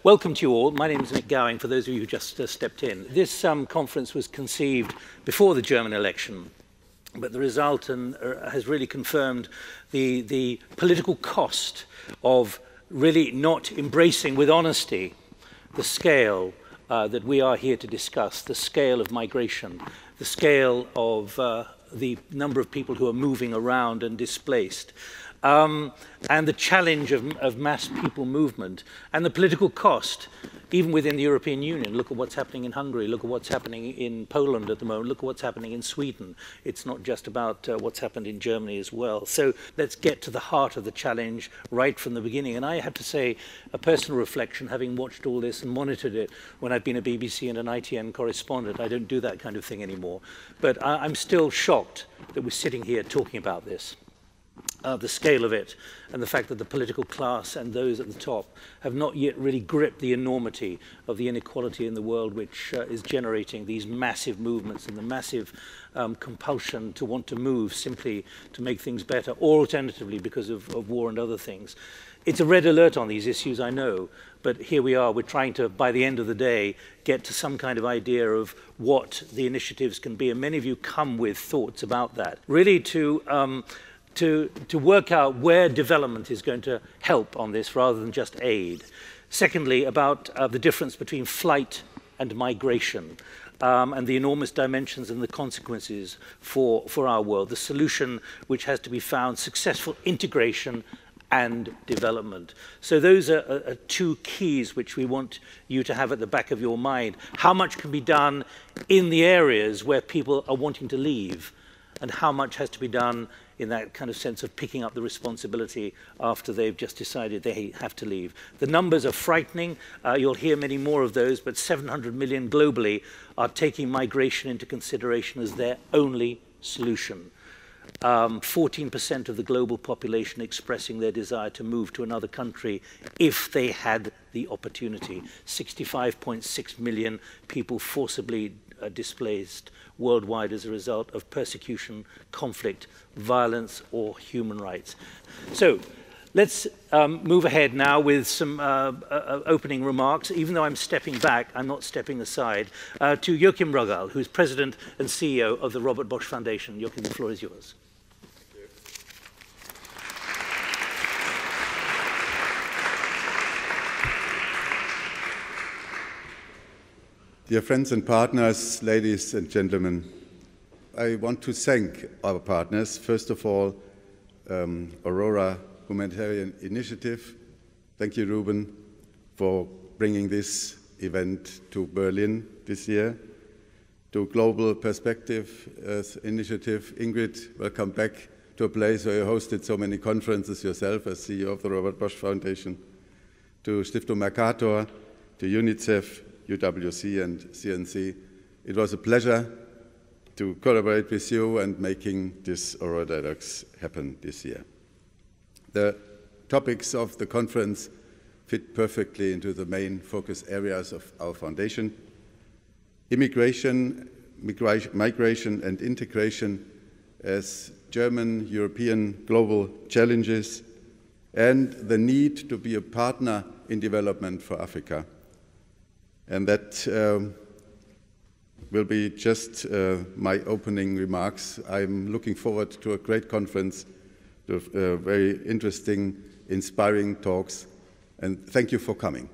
welcome to you all. My name is Nick Gowing, for those of you who just stepped in. This conference was conceived before the German election, but the result has really confirmed the political cost of really not embracing with honesty the scale that we are here to discuss, the scale of migration, the scale of the number of people who are moving around and displaced, and the challenge of mass people movement, and the political cost, even within the European Union. Look at what's happening in Hungary, look at what's happening in Poland at the moment, look at what's happening in Sweden. It's not just about what's happened in Germany as well. So let's get to the heart of the challenge right from the beginning. And I have to say, a personal reflection, having watched all this and monitored it when I've been a BBC and an ITN correspondent, I don't do that kind of thing anymore. But I'm still shocked that we're sitting here talking about this. The scale of it, and the fact that the political class and those at the top have not yet really gripped the enormity of the inequality in the world, which is generating these massive movements and the massive compulsion to want to move simply to make things better, or alternatively because of war and other things. It's a red alert on these issues, I know, but here we are. We're trying to, by the end of the day, get to some kind of idea of what the initiatives can be, and many of you come with thoughts about that. Really to work out where development is going to help on this rather than just aid. Secondly, about the difference between flight and migration and the enormous dimensions and the consequences for our world. The solution which has to be found, successful integration and development. So those are two keys which we want you to have at the back of your mind. How much can be done in the areas where people are wanting to leave, and how much has to be done in that kind of sense of picking up the responsibility after they've just decided they have to leave. The numbers are frightening. You'll hear many more of those, but 700 million globally are taking migration into consideration as their only solution. 14% of the global population expressing their desire to move to another country if they had the opportunity. 65.6 million people forcibly displaced worldwide as a result of persecution, conflict, violence, or human rights. So let's move ahead now with some opening remarks. Even though I'm stepping back, I'm not stepping aside, to Joachim Rogall, who is President and CEO of the Robert Bosch Foundation. Joachim, the floor is yours. Dear friends and partners, ladies and gentlemen, I want to thank our partners. First of all, Aurora Humanitarian Initiative. Thank you, Ruben, for bringing this event to Berlin this year. To Global Perspective Initiative, Ingrid, welcome back to a place where you hosted so many conferences yourself as CEO of the Robert Bosch Foundation. To Stiftung Mercator, to UNICEF, UWC and CNC. It was a pleasure to collaborate with you and making this Aurora Dialogues happen this year. The topics of the conference fit perfectly into the main focus areas of our foundation: immigration, migration and integration as German, European, global challenges, and the need to be a partner in development for Africa. And that will be just my opening remarks. I'm looking forward to a great conference, to very interesting, inspiring talks, and thank you for coming.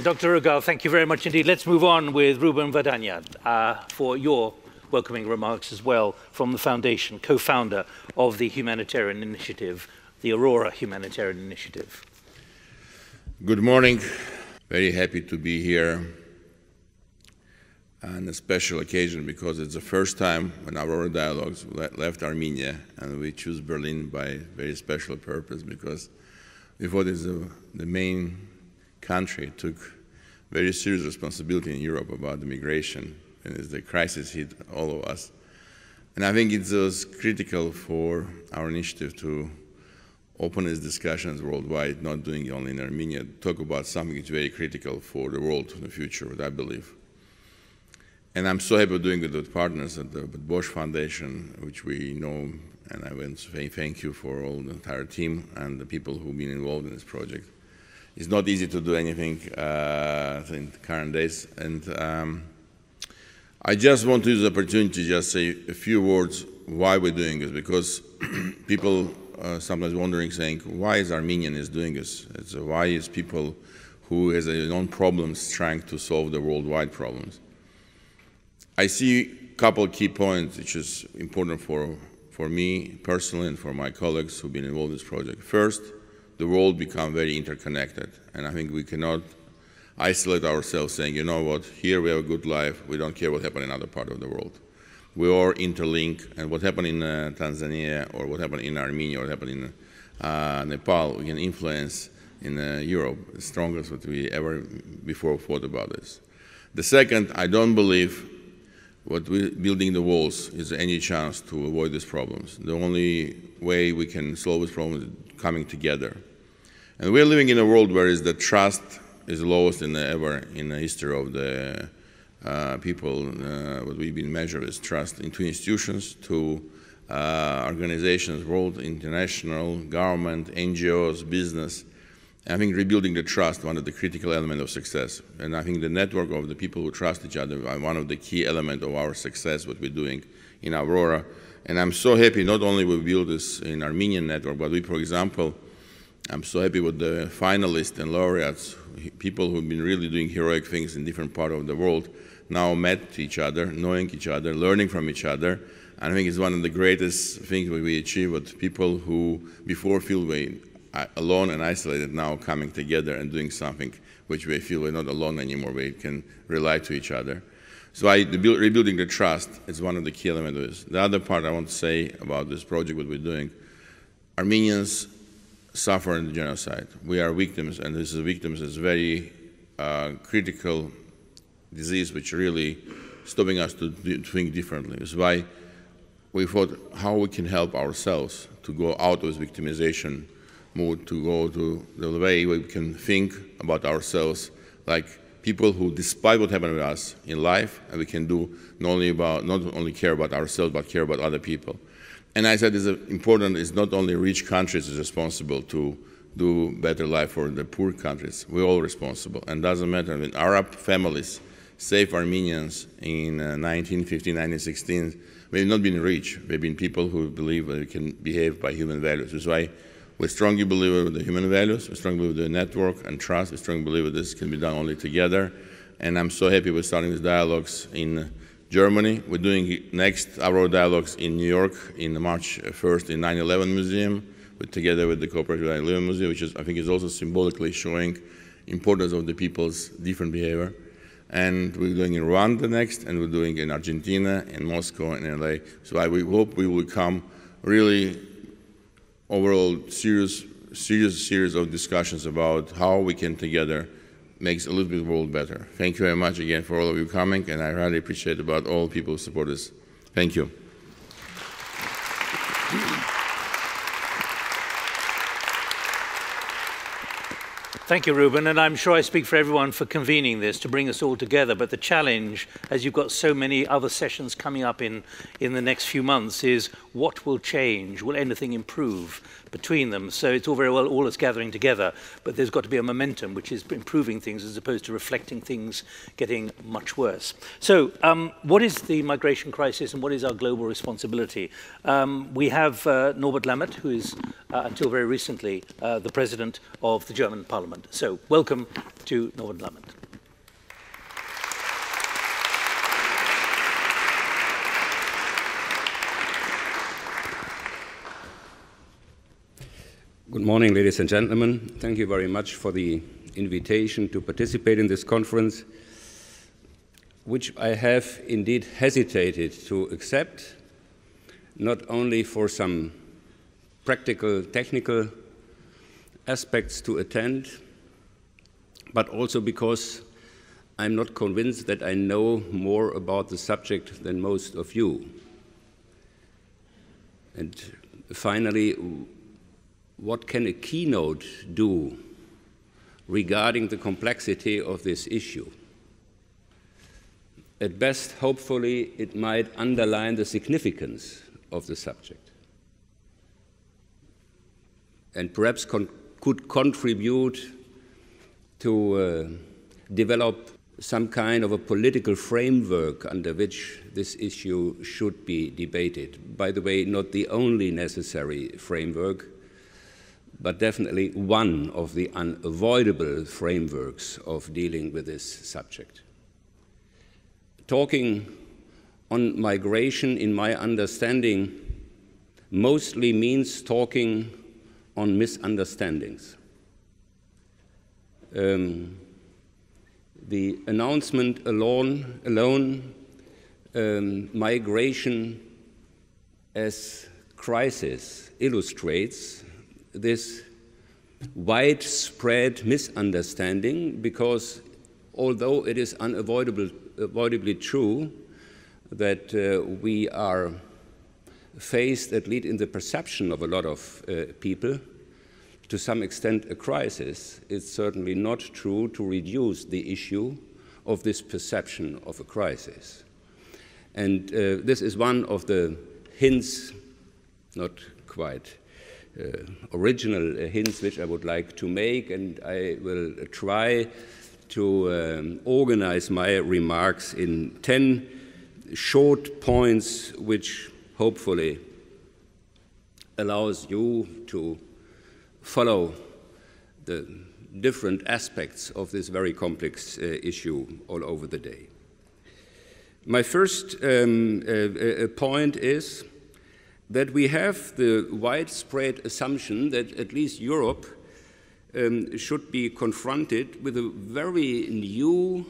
Dr. Rogall, thank you very much indeed. Let's move on with Ruben Vardanyan for your welcoming remarks as well from the Foundation, co-founder of the Humanitarian Initiative, the Aurora Humanitarian Initiative. Good morning. Very happy to be here on a special occasion because it's the first time when Aurora Dialogues left Armenia, and we choose Berlin by a very special purpose because we thought it's the main country took very serious responsibility in Europe about the migration, and as the crisis hit all of us. And I think it was critical for our initiative to open these discussions worldwide, not doing it only in Armenia, talk about something that's very critical for the world in the future, what I believe. And I'm so happy with doing it with partners at the Bosch Foundation, which we know, and I want to say thank you for all the entire team and the people who've been involved in this project. It's not easy to do anything in the current days, and I just want to use the opportunity to just say a few words why we're doing this, because people sometimes wondering, saying, why is Armenian is doing this? Why is people who has their own problems trying to solve the worldwide problems? I see a couple of key points which is important for me personally and for my colleagues who've been involved in this project. First, the world become very interconnected, and I think we cannot isolate ourselves saying, you know what, here we have a good life, we don't care what happened in other part of the world. We all interlink, and what happened in Tanzania, or what happened in Armenia, or what happened in Nepal, we can influence in Europe, the strongest what we ever before thought about this. The second, I don't believe what we building the walls is any chance to avoid these problems. The only way we can solve this problem is coming together. And we're living in a world where the trust is the lowest ever in the history of the people. What we've been measured is trust into institutions, to organizations, world, international, government, NGOs, business. I think rebuilding the trust, one of the critical elements of success. And I think the network of the people who trust each other are one of the key elements of our success, what we're doing in Aurora. And I'm so happy not only we build this in Armenian network, but we, for example, I'm so happy with the finalists and laureates, people who've been really doing heroic things in different parts of the world, now met each other, knowing each other, learning from each other. And I think it's one of the greatest things that we achieve with people who before feel very alone and isolated, now coming together and doing something which we feel we're not alone anymore, we can rely to each other. So rebuilding the trust is one of the key elements of this. The other part I want to say about this project, what we're doing, Armenians suffer in the genocide. We are victims, and this is victims is very critical disease which really stopping us to think differently. That's why we thought how we can help ourselves to go out of this victimization mode, to go to the way we can think about ourselves like people who, despite what happened with us in life, and we can do not only care about ourselves, but care about other people. And I said it's important, it's not only rich countries is responsible to do better life for the poor countries. We're all responsible. And it doesn't matter. When Arab families save Armenians in 1915, 1916, we've not been rich. We've been people who believe that we can behave by human values. That's why we strongly believe in the human values. We strongly believe in the network and trust. We strongly believe that this can be done only together. And I'm so happy we're starting these dialogues in Germany. We're doing next Aurora Dialogues in New York in March 1st in 9/11 Museum, together with the Cooperative 9/11 Museum, which is, I think is also symbolically showing importance of the people's different behavior. And we're doing in Rwanda next, and we're doing in Argentina, in Moscow, and in LA. So we hope we will come really overall serious series of discussions about how we can together makes a little bit of the world better. Thank you very much again for all of you coming, and I really appreciate about all people who support us. Thank you. Thank you, Ruben, and I'm sure I speak for everyone for convening this to bring us all together. But the challenge, as you've got so many other sessions coming up in the next few months, is what will change? Will anything improve between them? So it's all very well all us gathering together, but there's got to be a momentum which is improving things as opposed to reflecting things getting much worse. So what is the migration crisis and what is our global responsibility? We have Norbert Lammert, who is until very recently the president of the German Parliament. So welcome to Norbert Lammert. Good morning, ladies and gentlemen. Thank you very much for the invitation to participate in this conference, which I have indeed hesitated to accept, not only for some practical, technical aspects to attend, but also because I'm not convinced that I know more about the subject than most of you. And finally, what can a keynote do regarding the complexity of this issue? At best, hopefully, it might underline the significance of the subject and perhaps could contribute to develop some kind of a political framework under which this issue should be debated. By the way, not the only necessary framework, but definitely one of the unavoidable frameworks of dealing with this subject. Talking on migration, in my understanding, mostly means talking on misunderstandings. The announcement alone migration as crisis illustrates this widespread misunderstanding, because although it is unavoidably true that we are faced, at least in the perception of a lot of people, to some extent a crisis, it's certainly not true to reduce the issue of this perception of a crisis. And this is one of the hints, not quite original hints, which I would like to make, and I will try to organize my remarks in 10 short points, which hopefully allows you to follow the different aspects of this very complex issue all over the day. My first point is that we have the widespread assumption that at least Europe should be confronted with a very new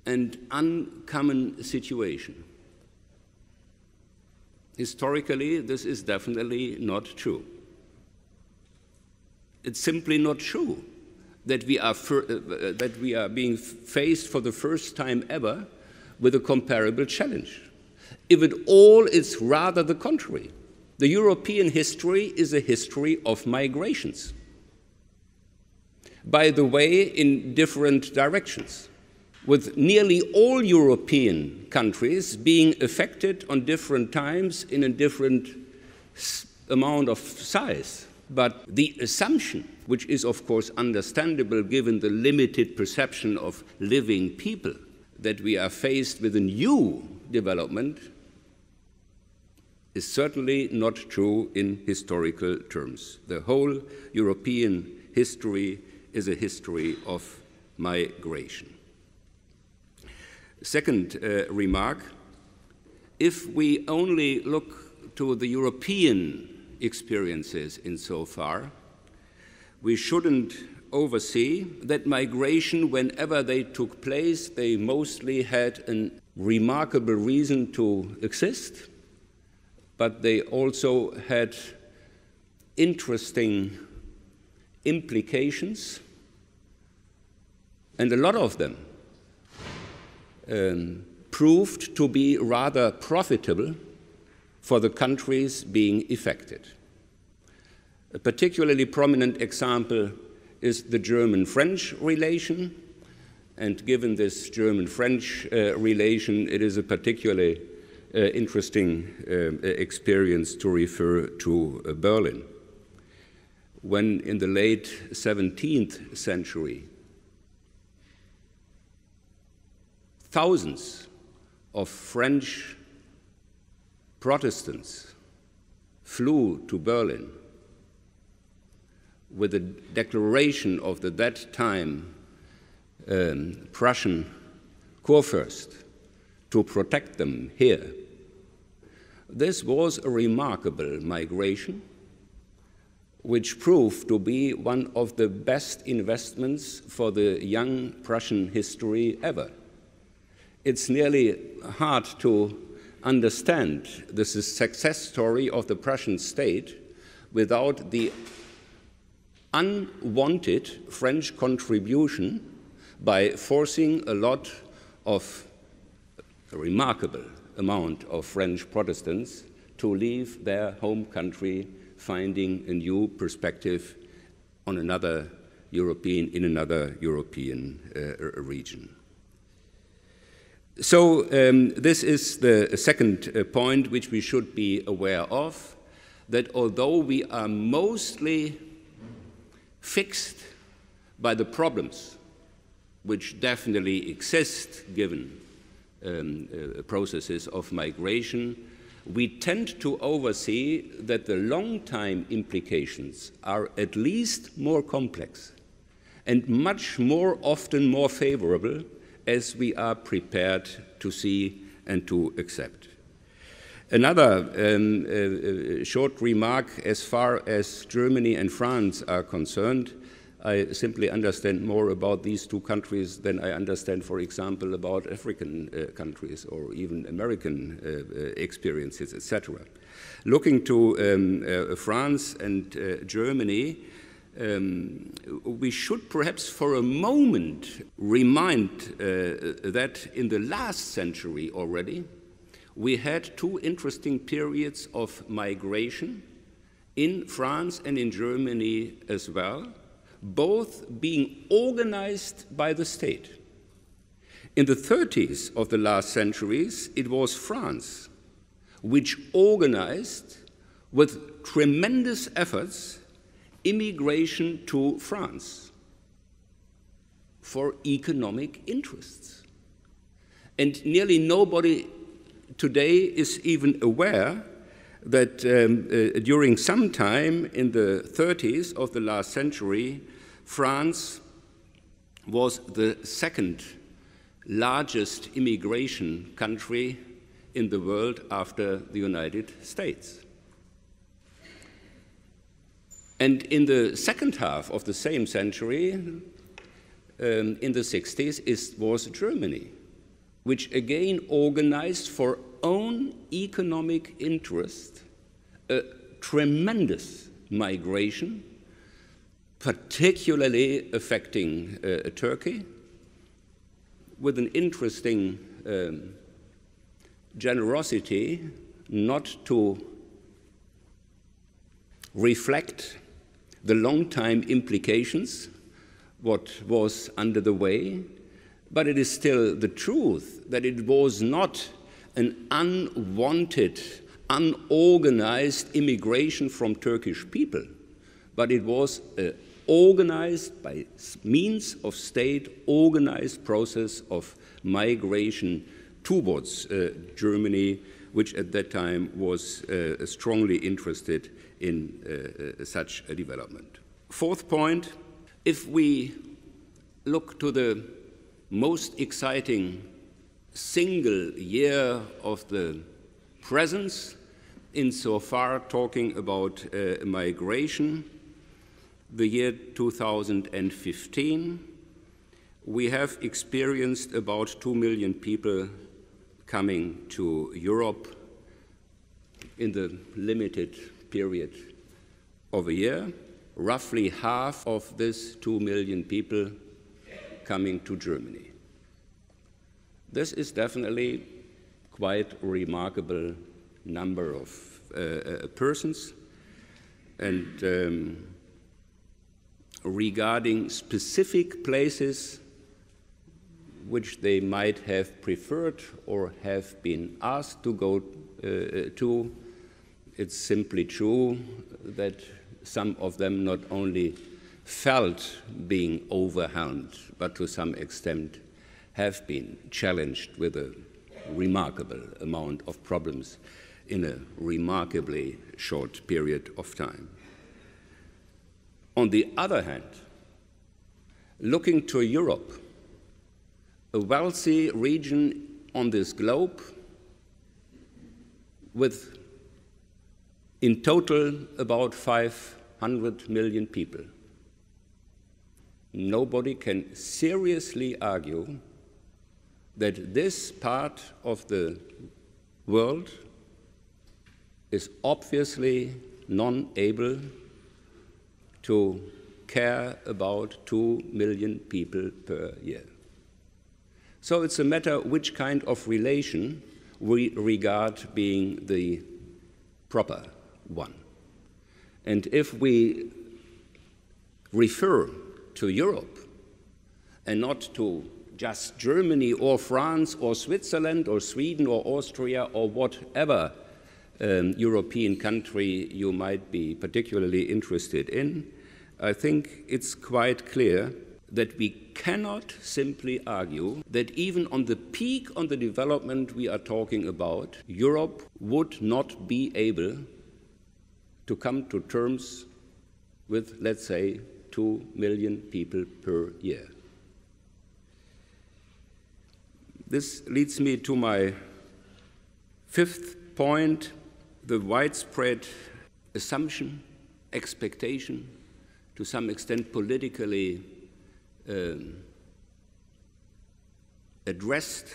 and uncommon situation. Historically, this is definitely not true. It's simply not true that we are being faced for the first time ever with a comparable challenge. If it all is rather the contrary. The European history is a history of migrations. By the way, in different directions, with nearly all European countries being affected on different times in a different amount of size. But the assumption, which is of course understandable given the limited perception of living people, that we are faced with a new development is certainly not true in historical terms. The whole European history is a history of migration. Second remark, if we only look to the European experiences insofar, we shouldn't oversee that migration, whenever they took place, they mostly had a remarkable reason to exist, but they also had interesting implications, and a lot of them proved to be rather profitable for the countries being affected. A particularly prominent example is the German-French relation, and given this German-French relation, it is a particularly interesting experience to refer to Berlin. When in the late 17th century, thousands of French Protestants flew to Berlin with the declaration of the that time Prussian Kurfürst to protect them here. This was a remarkable migration, which proved to be one of the best investments for the young Prussian history ever. It's nearly hard to understand this success story of the Prussian state without the unwanted French contribution by forcing a remarkable amount of French Protestants to leave their home country, finding a new perspective in another European region. So this is the second point which we should be aware of, that although we are mostly fixed by the problems which definitely exist given processes of migration, we tend to oversee that the long-time implications are at least more complex and much more often more favorable as we are prepared to see and to accept. Another short remark as far as Germany and France are concerned. I simply understand more about these two countries than I understand, for example, about African countries or even American experiences, etc. Looking to France and Germany, we should perhaps for a moment remind that in the last century already, we had two interesting periods of migration in France and in Germany as well, both being organized by the state. In the 30s of the last centuries, it was France which organized with tremendous efforts immigration to France for economic interests. And nearly nobody today is even aware that during some time in the 30s of the last century, France was the second largest immigration country in the world after the United States. And in the second half of the same century, in the 60s, it was Germany, which again organized for own economic interest a tremendous migration, particularly affecting Turkey, with an interesting generosity not to reflect the long-time implications, what was under the way, but it is still the truth that it was not an unwanted, unorganized immigration from Turkish people, but it was an organized, by means of state, organized process of migration towards Germany, which at that time was strongly interested in such a development. Fourth point, if we look to the most exciting single year of the presence, insofar talking about migration, the year 2015, we have experienced about 2 million people coming to Europe in the limited period of a year, roughly half of this 2 million people coming to Germany. This is definitely quite a remarkable number of persons, and regarding specific places which they might have preferred or have been asked to go to, it's simply true that some of them not only felt being overwhelmed, but to some extent have been challenged with a remarkable amount of problems in a remarkably short period of time. On the other hand, looking to Europe, a wealthy region on this globe with in total about 500 million people, nobody can seriously argue that this part of the world is obviously non-able to care about 2 million people per year. So it's a matter which kind of relation we regard being the proper one. And if we refer to Europe and not to just Germany or France or Switzerland or Sweden or Austria or whatever European country you might be particularly interested in, I think it's quite clear that we cannot simply argue that even on the peak of the development we are talking about, Europe would not be able to come to terms with, let's say, 2 million people per year. This leads me to my fifth point, the widespread assumption, expectation, to some extent politically addressed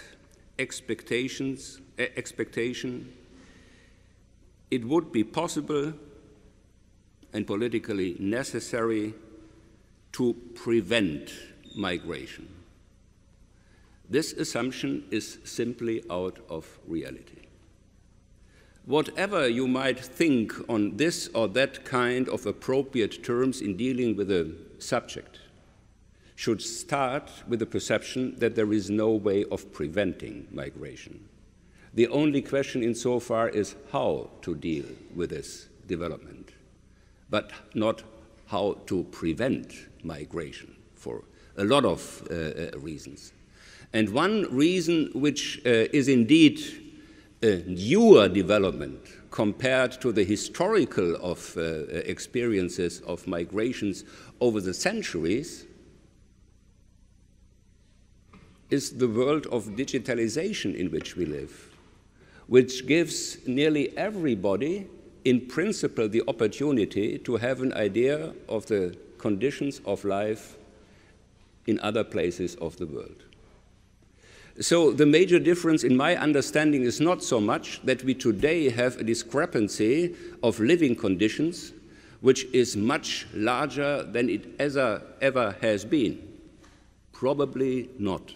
expectation, it would be possible and politically necessary to prevent migration. This assumption is simply out of reality. Whatever you might think on this or that kind of appropriate terms in dealing with a subject should start with the perception that there is no way of preventing migration. The only question insofar is how to deal with this development, but not how to prevent migration for a lot of reasons. And one reason which is indeed a newer development compared to the historical experiences of migrations over the centuries is the world of digitalization in which we live, which gives nearly everybody, in principle, the opportunity to have an idea of the conditions of life in other places of the world. So the major difference in my understanding is not so much that we today have a discrepancy of living conditions which is much larger than it ever has been. Probably not.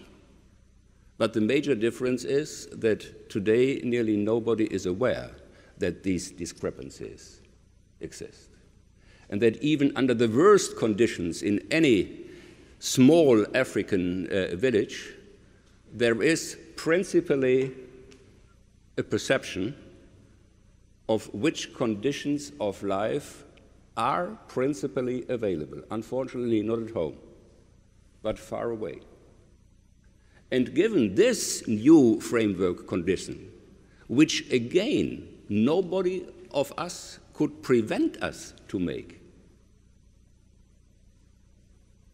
But the major difference is that today nearly nobody is aware that these discrepancies exist. And that even under the worst conditions in any small African village, there is principally a perception of which conditions of life are principally available. Unfortunately, not at home, but far away. And given this new framework condition, which again, nobody of us could prevent us to make,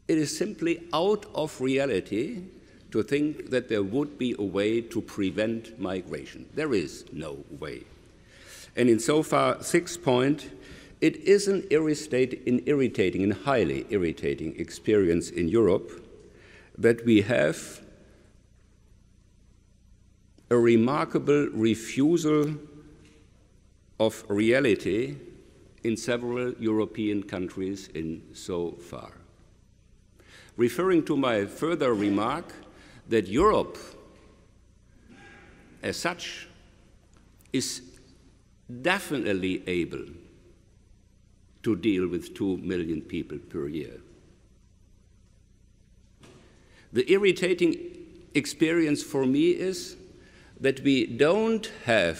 it is simply out of reality to think that there would be a way to prevent migration. There is no way. And insofar, sixth point, it is an irritating and highly irritating experience in Europe that we have a remarkable refusal of reality in several European countries in so far. Referring to my further remark that Europe, as such, is definitely able to deal with 2 million people per year. The irritating experience for me is that we don't have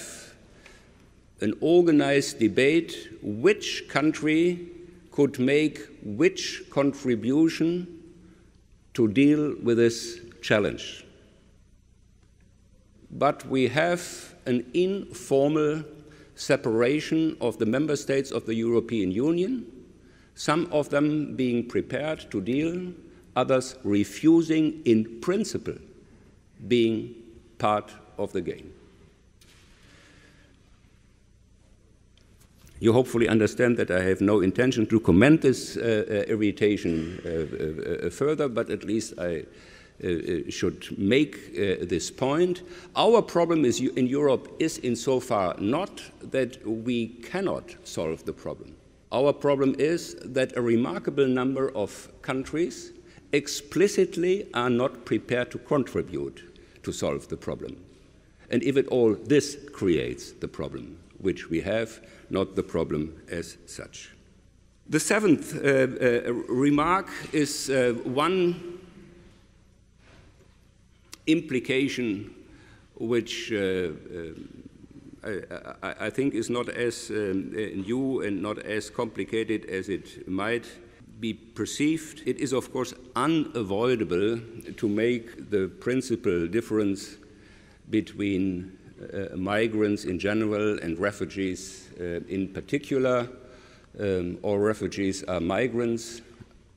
an organized debate which country could make which contribution to deal with this challenge. But we have an informal separation of the member states of the European Union, some of them being prepared to deal, others refusing in principle being part of the game. You hopefully understand that I have no intention to comment this irritation further, but at least I should make this point. Our problem in Europe is insofar not that we cannot solve the problem. Our problem is that a remarkable number of countries explicitly are not prepared to contribute to solve the problem. And if at all, this creates the problem which we have, not the problem as such. The seventh remark is one implication which I think is not as new and not as complicated as it might be perceived. It is, of course, unavoidable to make the principal difference between migrants in general and refugees in particular. All refugees are migrants,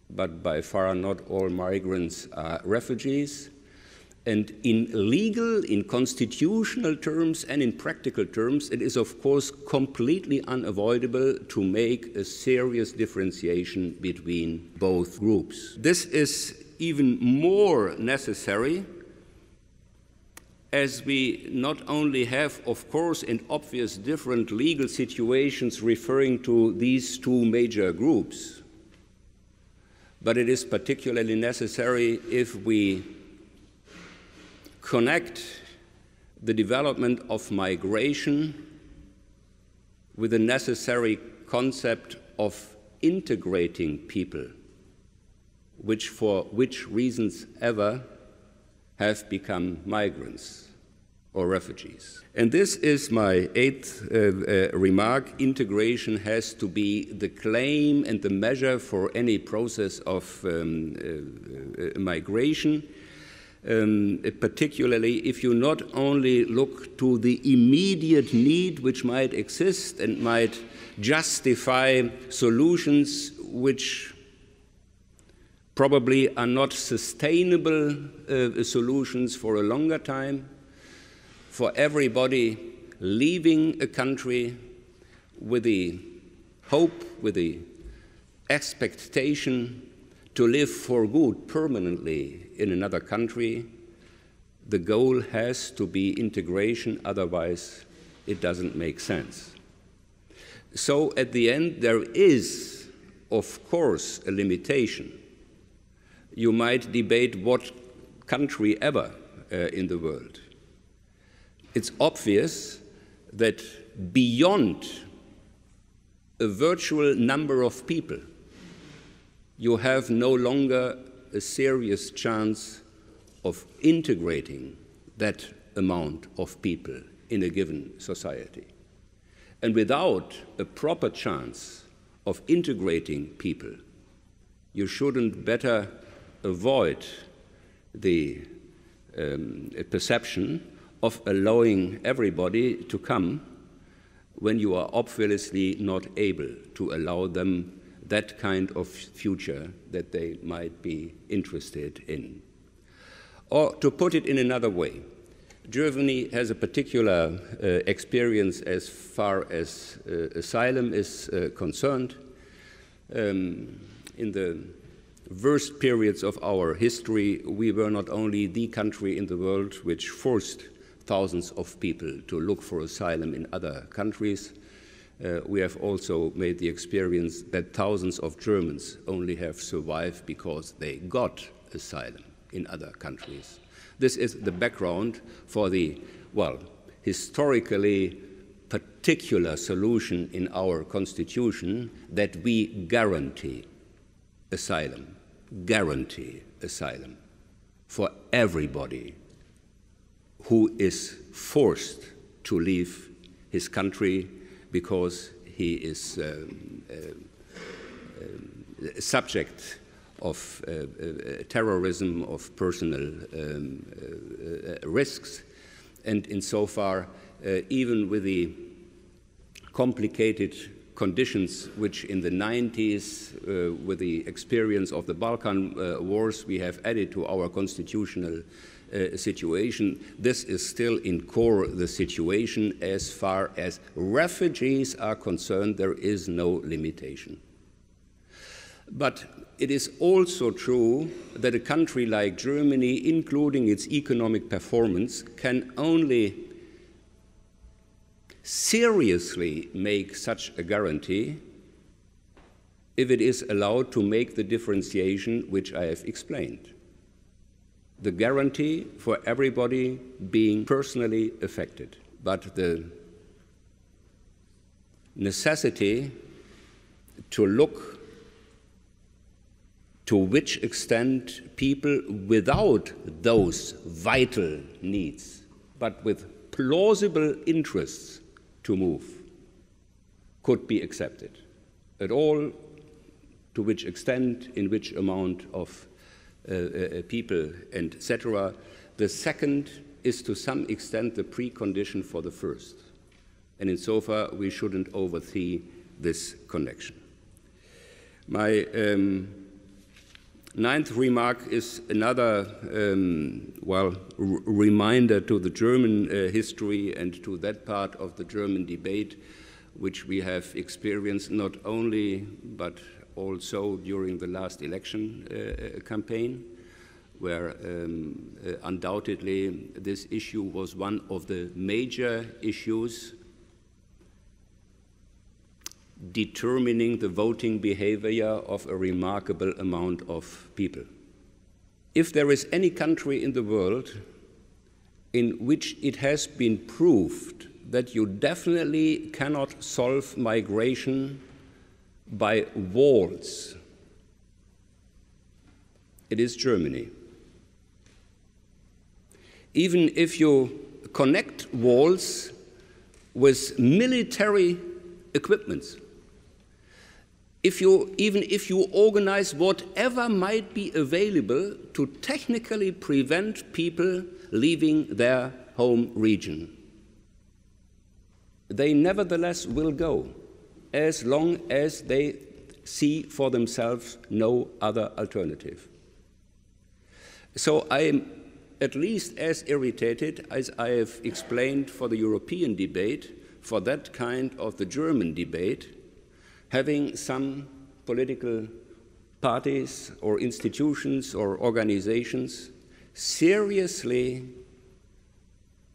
but by far not all migrants are refugees. And in legal, in constitutional terms, and in practical terms, it is, of course, completely unavoidable to make a serious differentiation between both groups. This is even more necessary as we not only have, of course, and obvious different legal situations referring to these two major groups, but it is particularly necessary if we connect the development of migration with the necessary concept of integrating people, which for which reasons ever have become migrants or refugees. And this is my eighth remark. Integration has to be the claim and the measure for any process of migration, particularly if you not only look to the immediate need which might exist and might justify solutions which probably are not sustainable solutions for a longer time, for everybody leaving a country with the hope, with the expectation to live for good permanently in another country, the goal has to be integration, otherwise it doesn't make sense. So at the end there is, of course, a limitation. You might debate what country ever in the world. It's obvious that beyond a virtual number of people, you have no longer a serious chance of integrating that amount of people in a given society. And without a proper chance of integrating people, you shouldn't better avoid the perception of allowing everybody to come when you are obviously not able to allow them that kind of future that they might be interested in. Or to put it in another way, Germany has a particular experience as far as asylum is concerned. In the worst periods of our history, we were not only the country in the world which forced thousands of people to look for asylum in other countries. We have also made the experience that thousands of Germans only have survived because they got asylum in other countries. This is the background for the, well, historically particular solution in our Constitution that we guarantee asylum for everybody who is forced to leave his country because he is subject of terrorism, of personal risks, and insofar, even with the complicated conditions which in the 90s, with the experience of the Balkan wars, we have added to our constitutional situation, this is still in core the situation. As far as refugees are concerned, there is no limitation. But it is also true that a country like Germany, including its economic performance, can only seriously make such a guarantee if it is allowed to make the differentiation which I have explained. The guarantee for everybody being personally affected, but the necessity to look to which extent people without those vital needs, but with plausible interests to move, could be accepted. At all, to which extent, in which amount of people, and etc. The second is to some extent the precondition for the first. And insofar, we shouldn't oversee this connection. My ninth remark is another, reminder to the German history and to that part of the German debate which we have experienced not only but also during the last election campaign, where undoubtedly this issue was one of the major issues determining the voting behavior of a remarkable amount of people. If there is any country in the world in which it has been proved that you definitely cannot solve migration by walls, it is Germany. Even if you connect walls with military equipments, even if you organize whatever might be available to technically prevent people leaving their home region, they nevertheless will go as long as they see for themselves no other alternative. So I am at least as irritated as I have explained for the European debate, for that kind of the German debate, having some political parties or institutions or organizations seriously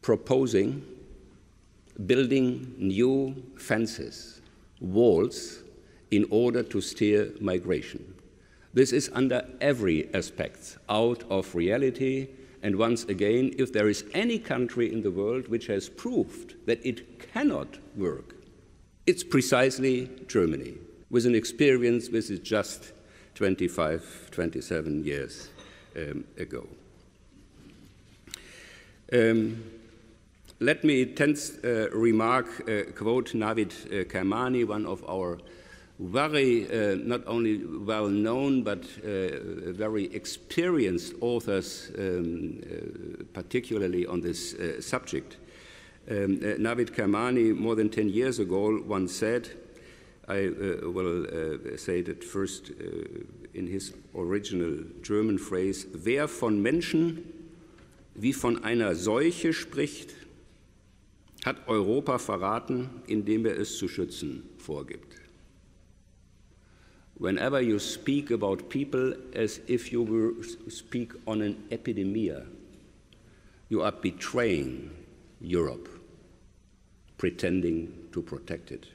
proposing building new fences, walls, in order to steer migration. This is under every aspect out of reality, and once again, if there is any country in the world which has proved that it cannot work, it's precisely Germany, with an experience which is just 25, 27 years ago. Let me remark, quote Navid Kermani, one of our very, not only well-known, but very experienced authors, particularly on this subject. Navid Kermani, more than 10 years ago, once said, I will say that first in his original German phrase, wer von Menschen wie von einer Seuche spricht, hat Europa verraten, indem es zu schützen vorgibt. Whenever you speak about people as if you were speak on an epidemic, you are betraying Europe, pretending to protect it.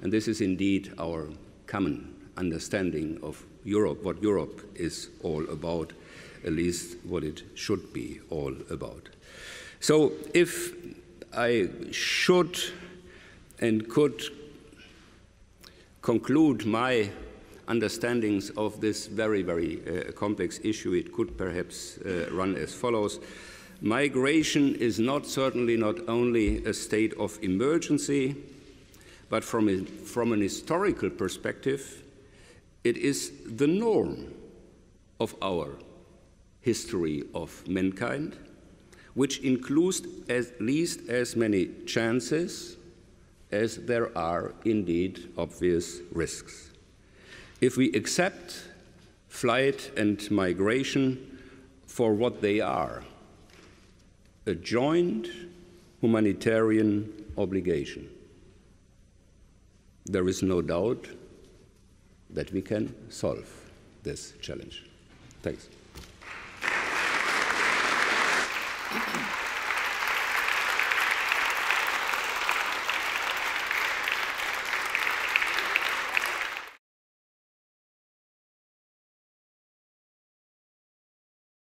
And this is indeed our common understanding of Europe, what Europe is all about, at least what it should be all about. So if I should and could conclude my understandings of this very, very complex issue, it could perhaps run as follows. Migration is certainly not only a state of emergency, but from an historical perspective, it is the norm of our history of mankind, which includes at least as many chances as there are indeed obvious risks. If we accept flight and migration for what they are, a joint humanitarian obligation, there is no doubt that we can solve this challenge. Thanks.